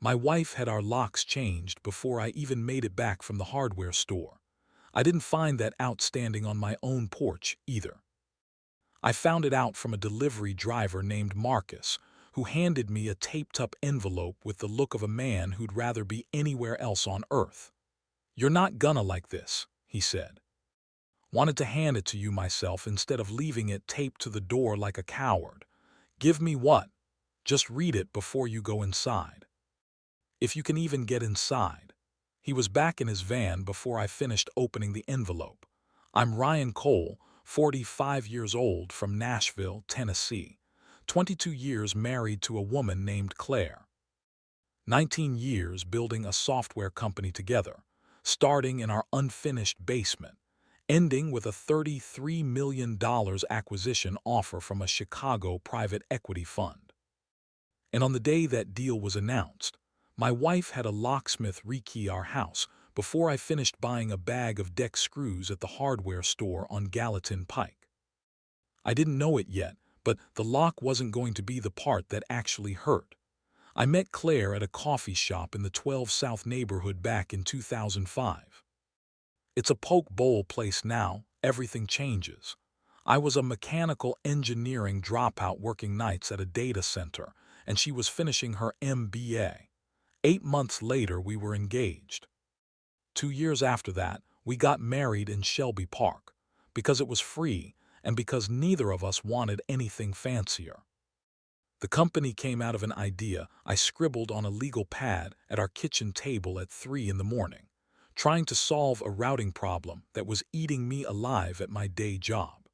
My wife had our locks changed before I even made it back from the hardware store. I didn't find that outstanding on my own porch either. I found it out from a delivery driver named Marcus, who handed me a taped-up envelope with the look of a man who'd rather be anywhere else on earth. "You're not gonna like this," he said. "Wanted to hand it to you myself instead of leaving it taped to the door like a coward. Give me what? Just read it before you go inside. If you can even get inside." He was back in his van before I finished opening the envelope. "I'm Ryan Cole, 45 years old, from Nashville, Tennessee. 22 years married to a woman named Claire. 19 years building a software company together, starting in our unfinished basement, ending with a $33 million acquisition offer from a Chicago private equity fund. And on the day that deal was announced, my wife had a locksmith rekey our house before I finished buying a bag of deck screws at the hardware store on Gallatin Pike. I didn't know it yet, but the lock wasn't going to be the part that actually hurt. I met Claire at a coffee shop in the 12 South neighborhood back in 2005. It's a poke bowl place now, everything changes. I was a mechanical engineering dropout working nights at a data center, and she was finishing her MBA. 8 months later, we were engaged. 2 years after that, we got married in Shelby Park, because it was free and because neither of us wanted anything fancier. The company came out of an idea I scribbled on a legal pad at our kitchen table at 3 in the morning, trying to solve a routing problem that was eating me alive at my day job.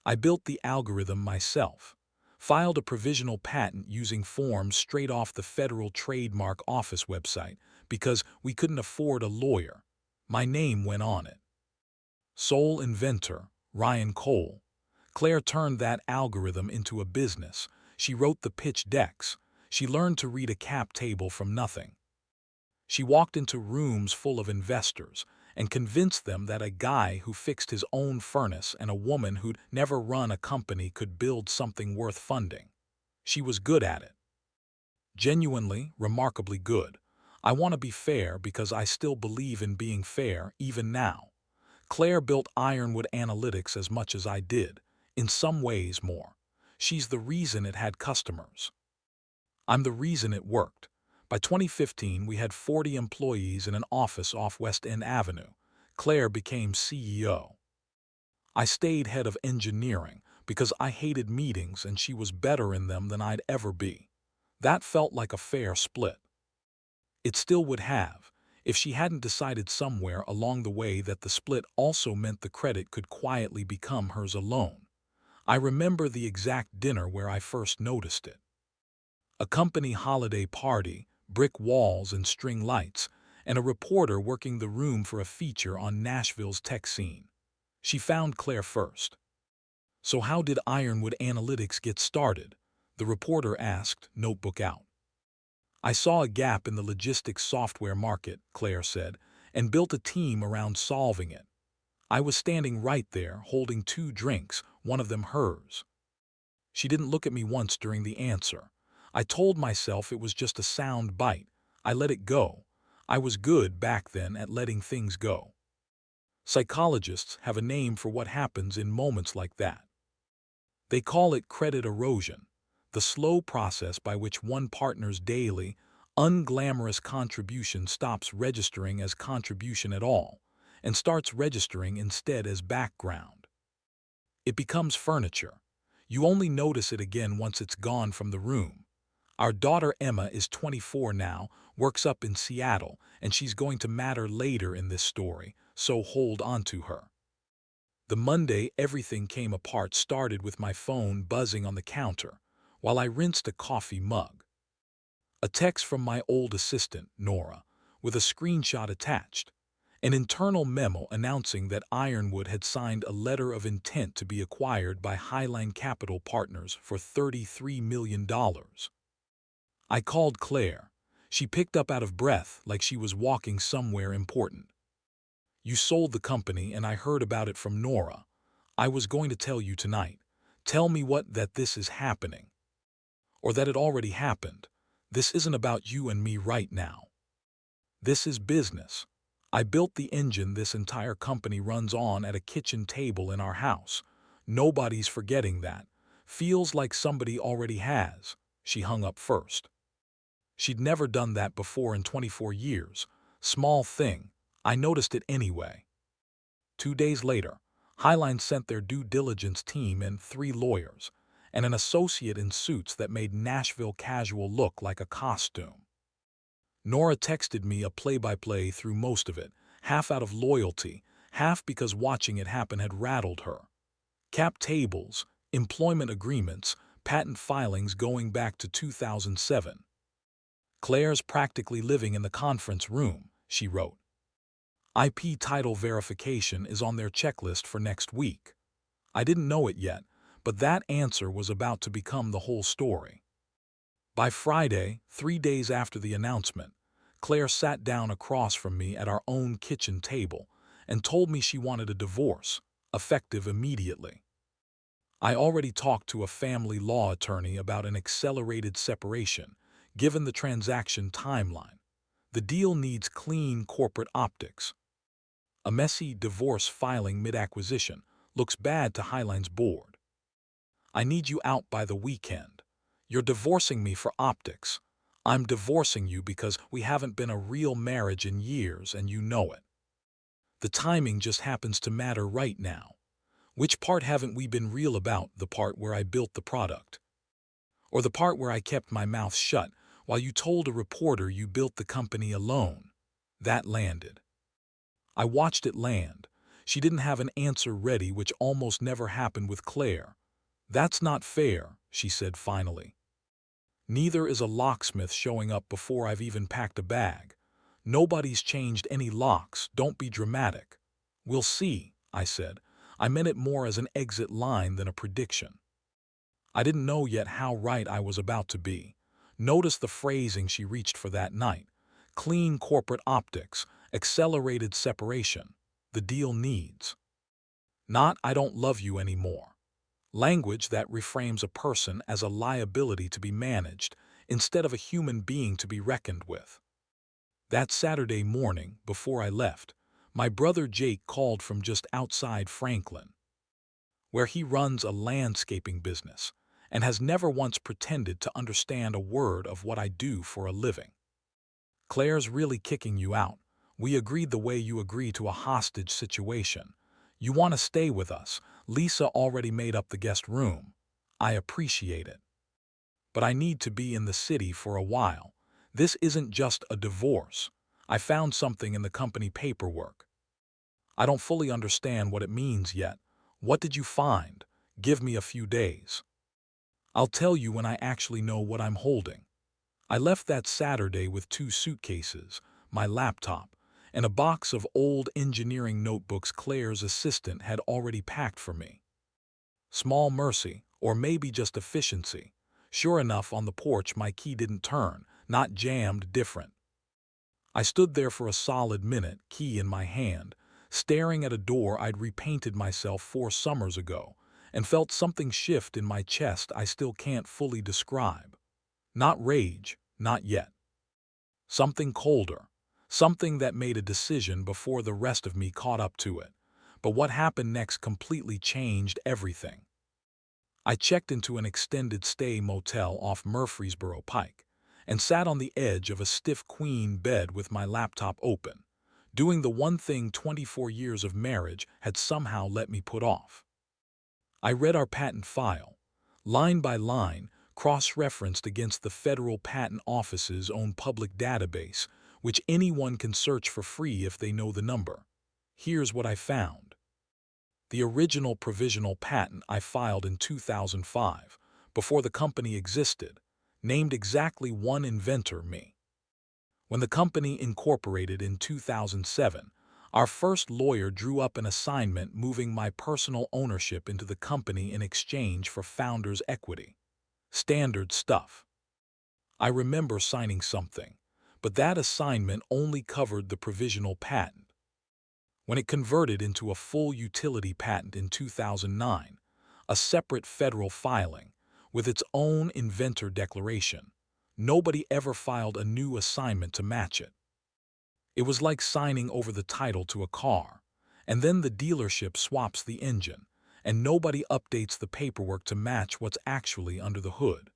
I built the algorithm myself, filed a provisional patent using forms straight off the Federal Trademark Office website because we couldn't afford a lawyer. My name went on it. Sole inventor, Ryan Cole. Claire turned that algorithm into a business. She wrote the pitch decks. She learned to read a cap table from nothing. She walked into rooms full of investors and convinced them that a guy who fixed his own furnace and a woman who'd never run a company could build something worth funding. She was good at it. Genuinely, remarkably good. I want to be fair because I still believe in being fair even now. Claire built Ironwood Analytics as much as I did, in some ways more. She's the reason it had customers. I'm the reason it worked. By 2015, we had 40 employees in an office off West End Avenue. Claire became CEO. I stayed head of engineering because I hated meetings and she was better in them than I'd ever be. That felt like a fair split. It still would have, if she hadn't decided somewhere along the way that the split also meant the credit could quietly become hers alone. I remember the exact dinner where I first noticed it. A company holiday party, brick walls and string lights, and a reporter working the room for a feature on Nashville's tech scene. She found Claire first. "So how did Ironwood Analytics get started?" the reporter asked, notebook out. "I saw a gap in the logistics software market," Claire said, "and built a team around solving it. I was standing right there, holding 2 drinks, one of them hers." She didn't look at me once during the answer. I told myself it was just a sound bite. I let it go. I was good back then at letting things go. Psychologists have a name for what happens in moments like that. They call it credit erosion, the slow process by which one partner's daily, unglamorous contribution stops registering as contribution at all and starts registering instead as background. It becomes furniture. You only notice it again once it's gone from the room. Our daughter Emma is 24 now, works up in Seattle, and she's going to matter later in this story, so hold on to her. The Monday everything came apart started with my phone buzzing on the counter while I rinsed a coffee mug. A text from my old assistant, Nora, with a screenshot attached. An internal memo announcing that Ironwood had signed a letter of intent to be acquired by Highline Capital Partners for $33 million. I called Claire. She picked up out of breath like she was walking somewhere important. "You sold the company and I heard about it from Nora. I was going to tell you tonight. Tell me that this is happening. Or that it already happened. This isn't about you and me right now. This is business. I built the engine this entire company runs on at a kitchen table in our house. Nobody's forgetting that. Feels like somebody already has. She hung up first. She'd never done that before in 24 years. Small thing. I noticed it anyway. 2 days later, Highline sent their due diligence team and 3 lawyers, and an associate in suits that made Nashville casual look like a costume. Nora texted me a play-by-play through most of it, half out of loyalty, half because watching it happen had rattled her. Cap tables, employment agreements, patent filings going back to 2007. Claire's practically living in the conference room, she wrote. IP title verification is on their checklist for next week. I didn't know it yet, but that answer was about to become the whole story. By Friday, 3 days after the announcement, Claire sat down across from me at our own kitchen table and told me she wanted a divorce, effective immediately. I already talked to a family law attorney about an accelerated separation, given the transaction timeline. The deal needs clean corporate optics. A messy divorce filing mid-acquisition looks bad to Highline's board. I need you out by the weekend. You're divorcing me for optics. I'm divorcing you because we haven't been a real marriage in years and you know it. The timing just happens to matter right now. Which part haven't we been real about? The part where I built the product? Or the part where I kept my mouth shut while you told a reporter you built the company alone? That landed. I watched it land. She didn't have an answer ready, which almost never happened with Claire. That's not fair, she said finally. Neither is a locksmith showing up before I've even packed a bag. Nobody's changed any locks, don't be dramatic. We'll see, I said. I meant it more as an exit line than a prediction. I didn't know yet how right I was about to be. Notice the phrasing she reached for that night. Clean corporate optics, accelerated separation. The deal needs. Not I don't love you anymore. Language that reframes a person as a liability to be managed instead of a human being to be reckoned with. That Saturday morning, before I left, my brother Jake called from just outside Franklin, where he runs a landscaping business and has never once pretended to understand a word of what I do for a living. Claire's really kicking you out. We agreed the way you agree to a hostage situation. You want to stay with us. Lisa already made up the guest room. I appreciate it. But I need to be in the city for a while. This isn't just a divorce. I found something in the company paperwork. I don't fully understand what it means yet. What did you find? Give me a few days. I'll tell you when I actually know what I'm holding. I left that Saturday with 2 suitcases, my laptop, and a box of old engineering notebooks Claire's assistant had already packed for me. Small mercy, or maybe just efficiency. Sure enough, on the porch my key didn't turn, not jammed, different. I stood there for a solid minute, key in my hand, staring at a door I'd repainted myself 4 summers ago, and felt something shift in my chest I still can't fully describe. Not rage, not yet. Something colder, something that made a decision before the rest of me caught up to it. But what happened next completely changed everything. I checked into an extended stay motel off Murfreesboro Pike and sat on the edge of a stiff queen bed with my laptop open, doing the one thing 24 years of marriage had somehow let me put off. I read our patent file, line by line, cross-referenced against the Federal Patent Office's own public database, which anyone can search for free if they know the number. Here's what I found. The original provisional patent I filed in 2005, before the company existed, named exactly one inventor, me. When the company incorporated in 2007, our first lawyer drew up an assignment moving my personal ownership into the company in exchange for founders' equity. Standard stuff. I remember signing something, but that assignment only covered the provisional patent. When it converted into a full utility patent in 2009, a separate federal filing, with its own inventor declaration, Nobody ever filed a new assignment to match it. It was like signing over the title to a car, and then the dealership swaps the engine, and nobody updates the paperwork to match what's actually under the hood.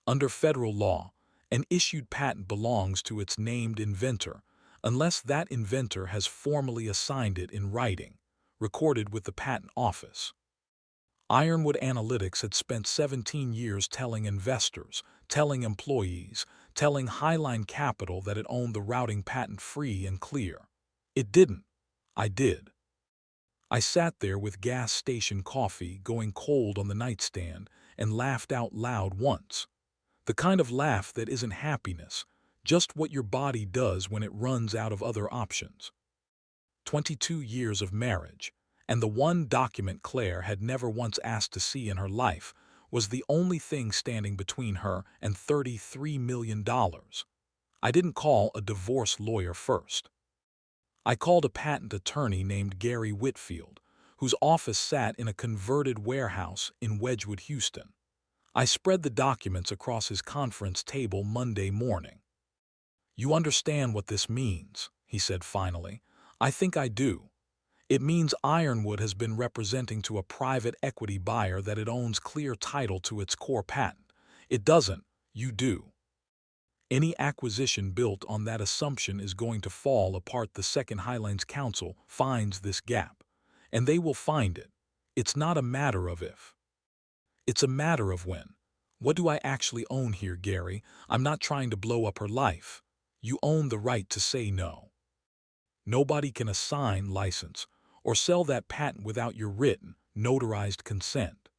Under federal law, an issued patent belongs to its named inventor unless that inventor has formally assigned it in writing, recorded with the patent office. Ironwood Analytics had spent 17 years telling investors, telling employees, telling Highline Capital that it owned the routing patent free and clear. It didn't. I did. I sat there with gas station coffee going cold on the nightstand and laughed out loud once. The kind of laugh that isn't happiness, just what your body does when it runs out of other options. 22 years of marriage, and the one document Claire had never once asked to see in her life was the only thing standing between her and $33 million. I didn't call a divorce lawyer first. I called a patent attorney named Gary Whitfield, whose office sat in a converted warehouse in Wedgwood, Houston. I spread the documents across his conference table Monday morning. "You understand what this means," he said finally. "I think I do. It means Ironwood has been representing to a private equity buyer that it owns clear title to its core patent. It doesn't. You do. Any acquisition built on that assumption is going to fall apart the second Highlands Council finds this gap. And they will find it. It's not a matter of if. It's a matter of when. What do I actually own here, Gary? I'm not trying to blow up her life. You own the right to say no. Nobody can assign, license, or sell that patent without your written, notarized consent.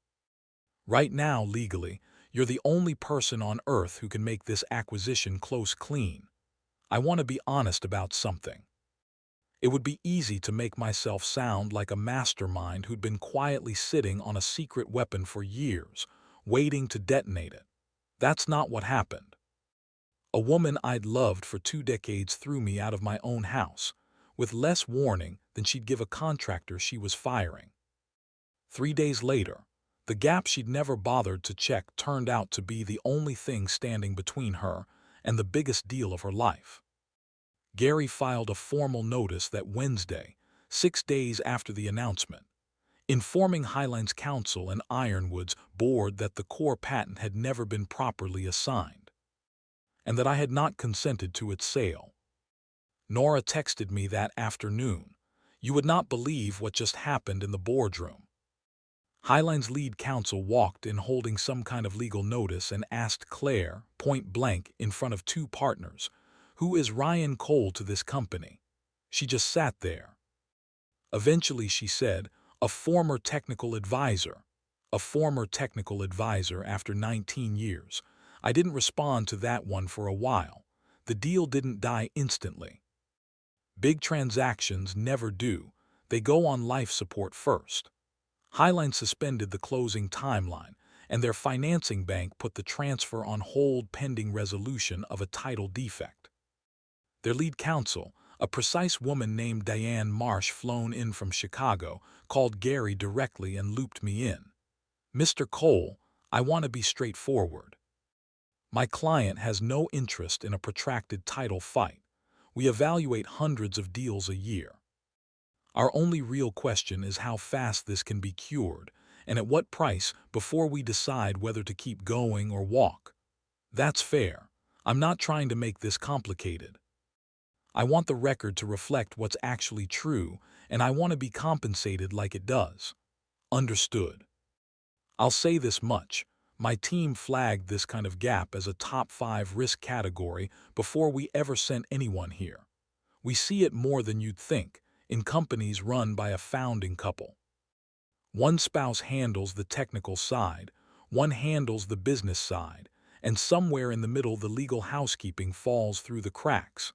Right now, legally, you're the only person on earth who can make this acquisition close clean. I want to be honest about something. It would be easy to make myself sound like a mastermind who'd been quietly sitting on a secret weapon for years, waiting to detonate it. That's not what happened. A woman I'd loved for 2 decades threw me out of my own house, with less warning than she'd give a contractor she was firing. 3 days later, the gap she'd never bothered to check turned out to be the only thing standing between her and the biggest deal of her life. Gary filed a formal notice that Wednesday, 6 days after the announcement, informing Highlands Council and Ironwood's board that the core patent had never been properly assigned, and that I had not consented to its sale. Nora texted me that afternoon. "You would not believe what just happened in the boardroom." Highline's lead counsel walked in holding some kind of legal notice and asked Claire, point blank in front of 2 partners, "Who is Ryan Cole to this company?" She just sat there. Eventually she said, "A former technical advisor." A former technical advisor after 19 years. I didn't respond to that one for a while. The deal didn't die instantly. Big transactions never do. They go on life support first. Highline suspended the closing timeline, and their financing bank put the transfer on hold pending resolution of a title defect. Their lead counsel, a precise woman named Diane Marsh flown in from Chicago, called Gary directly and looped me in. "Mr. Cole, I want to be straightforward. My client has no interest in a protracted title fight. We evaluate hundreds of deals a year. Our only real question is how fast this can be cured, and at what price before we decide whether to keep going or walk. That's fair. I'm not trying to make this complicated. I want the record to reflect what's actually true, and I want to be compensated like it does." Understood. I'll say this much. My team flagged this kind of gap as a top 5 risk category before we ever sent anyone here. We see it more than you'd think in companies run by a founding couple. One spouse handles the technical side, one handles the business side, and somewhere in the middle the legal housekeeping falls through the cracks.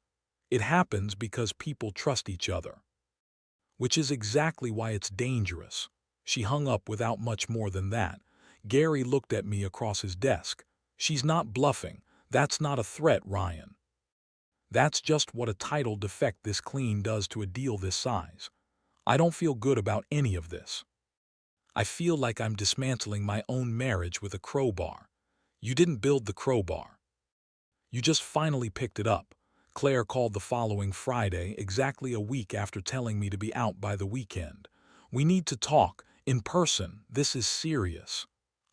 It happens because people trust each other. Which is exactly why it's dangerous. She hung up without much more than that. Gary looked at me across his desk. "She's not bluffing. That's not a threat, Ryan. That's just what a title defect this clean does to a deal this size. I don't feel good about any of this. I feel like I'm dismantling my own marriage with a crowbar. You didn't build the crowbar. You just finally picked it up. Claire called the following Friday, exactly a week after telling me to be out by the weekend. We need to talk, in person, this is serious.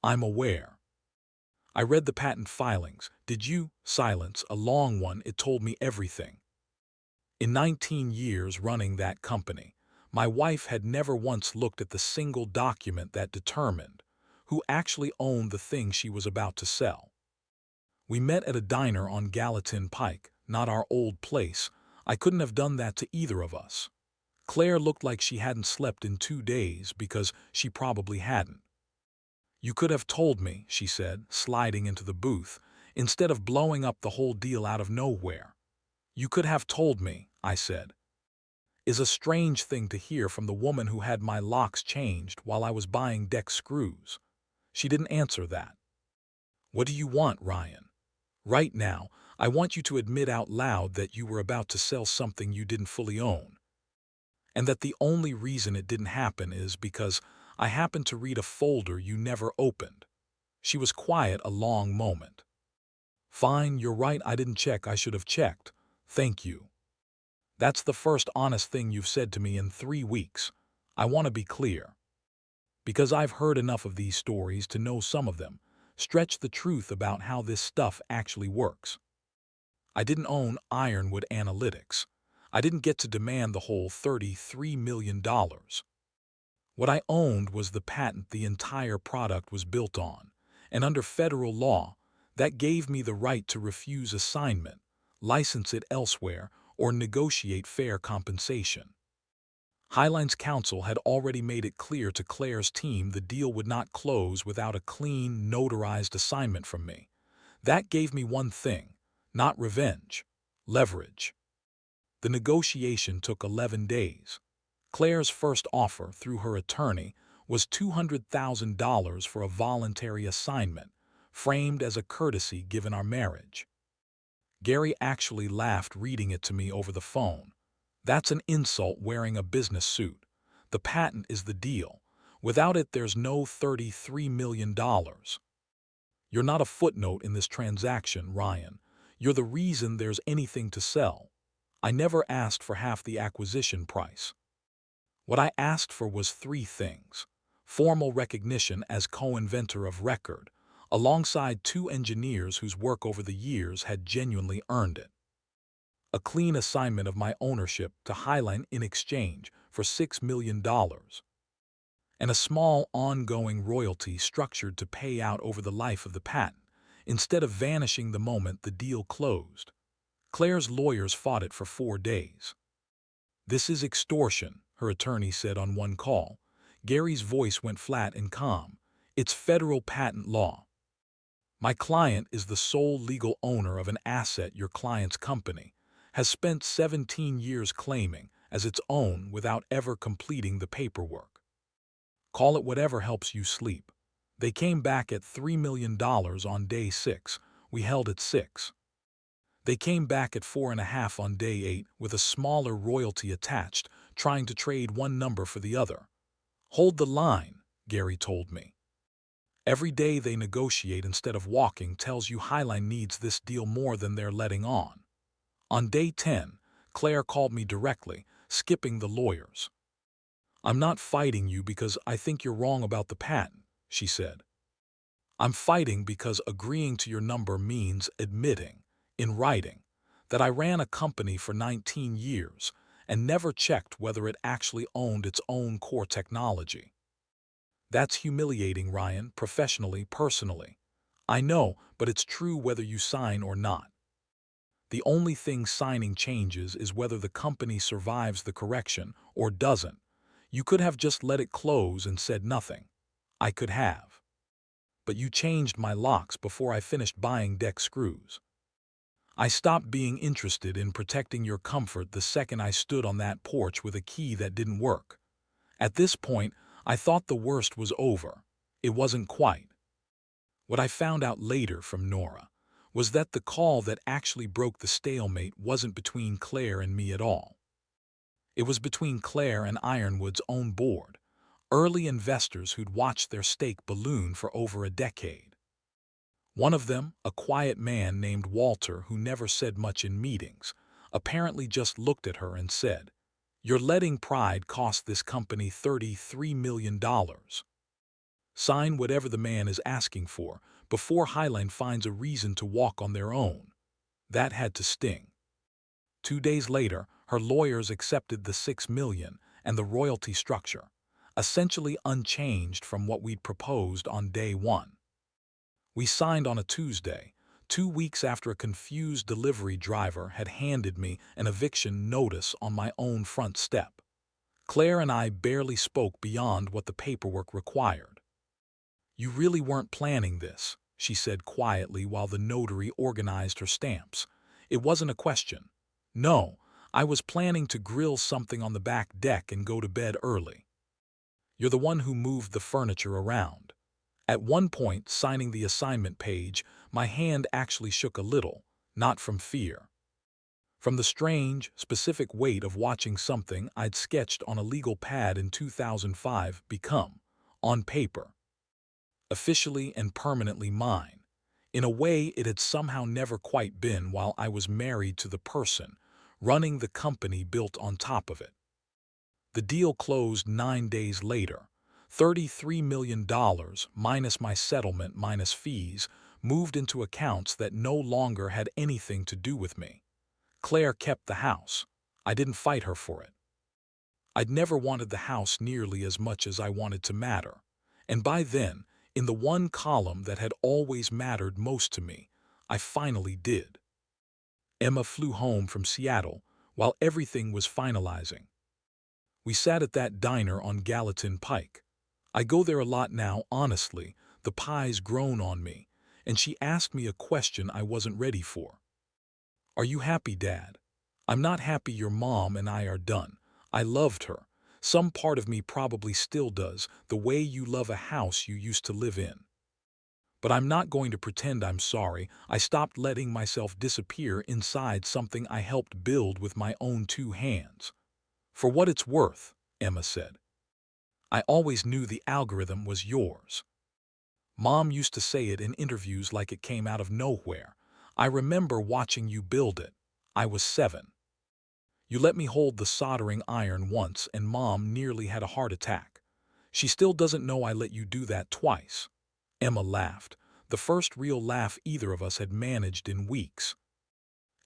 I'm aware. I read the patent filings. Did you? Silence, a long one, it told me everything. In 19 years running that company, my wife had never once looked at the single document that determined who actually owned the thing she was about to sell. We met at a diner on Gallatin Pike, not our old place. I couldn't have done that to either of us. Claire looked like she hadn't slept in 2 days because she probably hadn't. You could have told me, she said, sliding into the booth, instead of blowing up the whole deal out of nowhere. You could have told me, I said. Is a strange thing to hear from the woman who had my locks changed while I was buying deck screws. She didn't answer that. What do you want, Ryan? Right now, I want you to admit out loud that you were about to sell something you didn't fully own. And that the only reason it didn't happen is because I happened to read a folder you never opened. She was quiet a long moment. Fine, you're right, I didn't check, I should have checked. Thank you. That's the first honest thing you've said to me in 3 weeks. I want to be clear. Because I've heard enough of these stories to know some of them stretch the truth about how this stuff actually works. I didn't own Ironwood Analytics. I didn't get to demand the whole $33 million. What I owned was the patent the entire product was built on, and under federal law, that gave me the right to refuse assignment, license it elsewhere, or negotiate fair compensation. Highline's counsel had already made it clear to Claire's team the deal would not close without a clean, notarized assignment from me. That gave me one thing, not revenge, leverage. The negotiation took 11 days. Claire's first offer, through her attorney, was $200,000 for a voluntary assignment, framed as a courtesy given our marriage. Gary actually laughed reading it to me over the phone. That's an insult wearing a business suit. The patent is the deal. Without it, there's no $33 million. You're not a footnote in this transaction, Ryan. You're the reason there's anything to sell. I never asked for half the acquisition price. What I asked for was 3 things. Formal recognition as co-inventor of record, alongside 2 engineers whose work over the years had genuinely earned it. A clean assignment of my ownership to Highline in exchange for $6 million. And a small ongoing royalty structured to pay out over the life of the patent, instead of vanishing the moment the deal closed. Claire's lawyers fought it for 4 days. This is extortion, her attorney said on one call. Gary's voice went flat and calm. It's federal patent law. My client is the sole legal owner of an asset your client's company has spent 17 years claiming as its own without ever completing the paperwork. Call it whatever helps you sleep. They came back at $3 million on day 6. We held at 6. They came back at 4.5 on day 8 with a smaller royalty attached, trying to trade one number for the other. Hold the line, Gary told me. Every day they negotiate instead of walking tells you Highline needs this deal more than they're letting on. On day 10, Claire called me directly, skipping the lawyers. I'm not fighting you because I think you're wrong about the patent, she said. I'm fighting because agreeing to your number means admitting, in writing, that I ran a company for 19 years and never checked whether it actually owned its own core technology. That's humiliating, Ryan, professionally, personally. I know, but it's true whether you sign or not. The only thing signing changes is whether the company survives the correction or doesn't. You could have just let it close and said nothing. I could have. But you changed my locks before I finished buying deck screws. I stopped being interested in protecting your comfort the second I stood on that porch with a key that didn't work. At this point, I thought the worst was over. It wasn't quite. What I found out later from Nora was that the call that actually broke the stalemate wasn't between Claire and me at all. It was between Claire and Ironwood's own board, early investors who'd watched their stake balloon for over a decade. One of them, a quiet man named Walter who never said much in meetings, apparently just looked at her and said, "You're letting pride cost this company $33 million. Sign whatever the man is asking for before Highline finds a reason to walk on their own." That had to sting. 2 days later, her lawyers accepted the $6 million and the royalty structure, essentially unchanged from what we'd proposed on day one. We signed on a Tuesday, 2 weeks after a confused delivery driver had handed me an eviction notice on my own front step. Claire and I barely spoke beyond what the paperwork required. "You really weren't planning this," she said quietly while the notary organized her stamps. "It wasn't a question." "No, I was planning to grill something on the back deck and go to bed early." "You're the one who moved the furniture around." At one point, signing the assignment page, my hand actually shook a little, not from fear. From the strange, specific weight of watching something I'd sketched on a legal pad in 2005 become, on paper, officially and permanently mine. In a way it had somehow never quite been while I was married to the person running the company built on top of it. The deal closed 9 days later. $33 million minus my settlement minus fees moved into accounts that no longer had anything to do with me. Claire kept the house. I didn't fight her for it. I'd never wanted the house nearly as much as I wanted to matter. And by then, in the one column that had always mattered most to me, I finally did. Emma flew home from Seattle while everything was finalizing. We sat at that diner on Gallatin Pike. I go there a lot now, honestly. The pie's grown on me, and she asked me a question I wasn't ready for. "Are you happy, Dad?" "I'm not happy your mom and I are done. I loved her. Some part of me probably still does, the way you love a house you used to live in. But I'm not going to pretend I'm sorry. I stopped letting myself disappear inside something I helped build with my own 2 hands." "For what it's worth," Emma said, "I always knew the algorithm was yours." Mom used to say it in interviews like it came out of nowhere. "I remember watching you build it. I was 7. You let me hold the soldering iron once and Mom nearly had a heart attack. She still doesn't know I let you do that twice." Emma laughed, the first real laugh either of us had managed in weeks,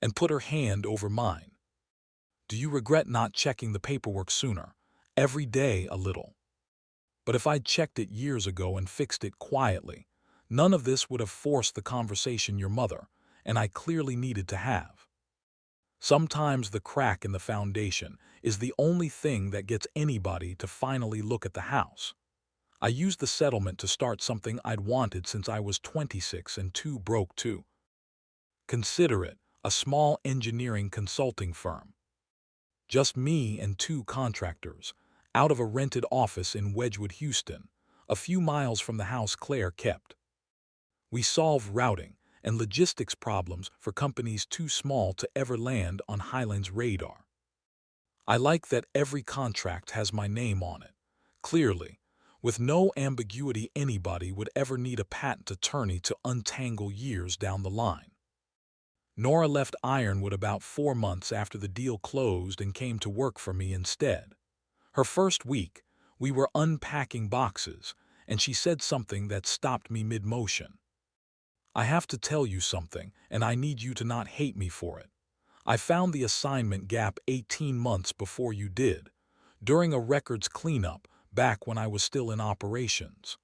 and put her hand over mine. "Do you regret not checking the paperwork sooner?" "Every day a little. But if I'd checked it years ago and fixed it quietly, none of this would have forced the conversation your mother and I clearly needed to have. Sometimes the crack in the foundation is the only thing that gets anybody to finally look at the house. I used the settlement to start something I'd wanted since I was 26 and too broke to. Consider it, a small engineering consulting firm. Just me and 2 contractors, out of a rented office in Wedgwood, Houston, a few miles from the house Claire kept. We solve routing and logistics problems for companies too small to ever land on Highline's radar. I like that every contract has my name on it, clearly, with no ambiguity. Anybody would ever need a patent attorney to untangle years down the line. Nora left Ironwood about 4 months after the deal closed and came to work for me instead. Her first week, we were unpacking boxes, and she said something that stopped me mid-motion. "I have to tell you something, and I need you to not hate me for it. I found the assignment gap 18 months before you did, during a records cleanup back when I was still in operations.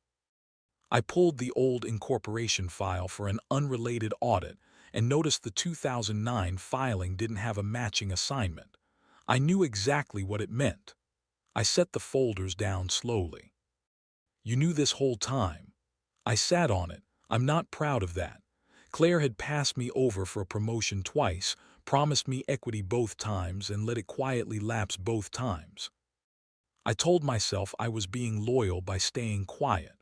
I pulled the old incorporation file for an unrelated audit and noticed the 2009 filing didn't have a matching assignment. I knew exactly what it meant." I set the folders down slowly. "You knew this whole time." I sat on it. "I'm not proud of that. Claire had passed me over for a promotion twice, promised me equity both times, and let it quietly lapse both times. I told myself I was being loyal by staying quiet.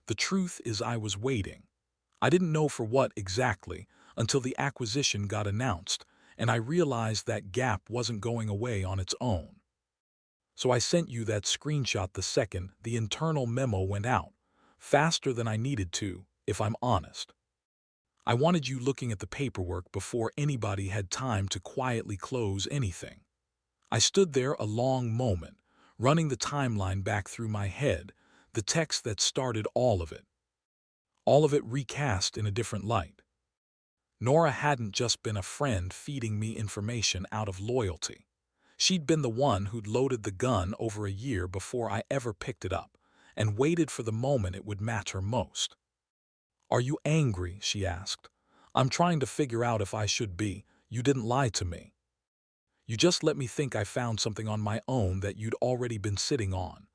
The truth is I was waiting. I didn't know for what exactly until the acquisition got announced, and I realized that gap wasn't going away on its own. So I sent you that screenshot the second the internal memo went out, faster than I needed to, if I'm honest. I wanted you looking at the paperwork before anybody had time to quietly close anything. I stood there a long moment, running the timeline back through my head, the text that started all of it recast in a different light. Nora hadn't just been a friend feeding me information out of loyalty. She'd been the one who'd loaded the gun over a year before I ever picked it up, and waited for the moment it would matter most. "Are you angry?" she asked. "I'm trying to figure out if I should be. You didn't lie to me. You just let me think I found something on my own that you'd already been sitting on.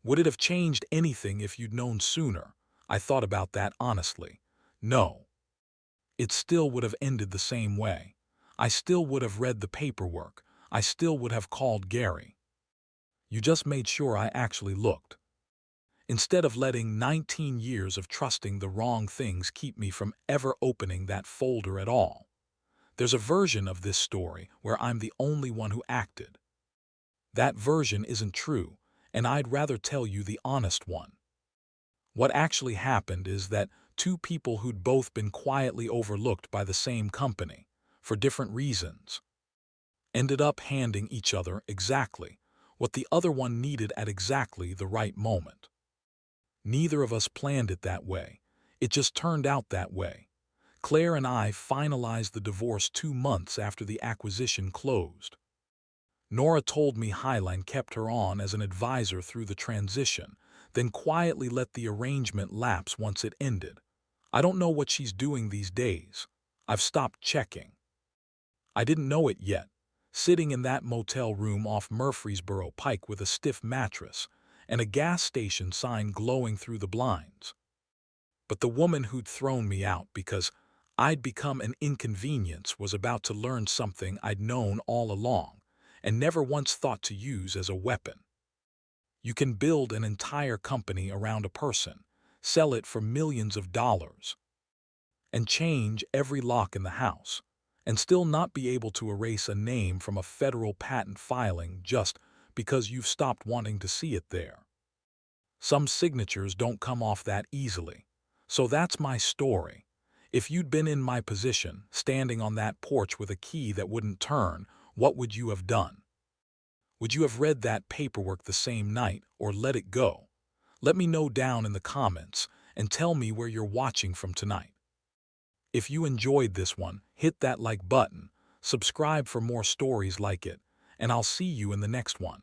Would it have changed anything if you'd known sooner?" I thought about that honestly. No. It still would have ended the same way. I still would have read the paperwork. I still would have called Gary. You just made sure I actually looked. Instead of letting 19 years of trusting the wrong things keep me from ever opening that folder at all. There's a version of this story where I'm the only one who acted. That version isn't true, and I'd rather tell you the honest one. What actually happened is that two people who'd both been quietly overlooked by the same company, for different reasons, ended up handing each other exactly what the other one needed at exactly the right moment. Neither of us planned it that way. It just turned out that way. Claire and I finalized the divorce 2 months after the acquisition closed. Nora told me Highline kept her on as an advisor through the transition, then quietly let the arrangement lapse once it ended. I don't know what she's doing these days. I've stopped checking. I didn't know it yet, sitting in that motel room off Murfreesboro Pike with a stiff mattress and a gas station sign glowing through the blinds. But the woman who'd thrown me out because I'd become an inconvenience was about to learn something I'd known all along and never once thought to use as a weapon. You can build an entire company around a person, sell it for millions of dollars, and change every lock in the house, and still not be able to erase a name from a federal patent filing just because you've stopped wanting to see it there. Some signatures don't come off that easily. So that's my story. If you'd been in my position, standing on that porch with a key that wouldn't turn, what would you have done? Would you have read that paperwork the same night or let it go? Let me know down in the comments and tell me where you're watching from tonight. If you enjoyed this one, hit that like button, subscribe for more stories like it, and I'll see you in the next one.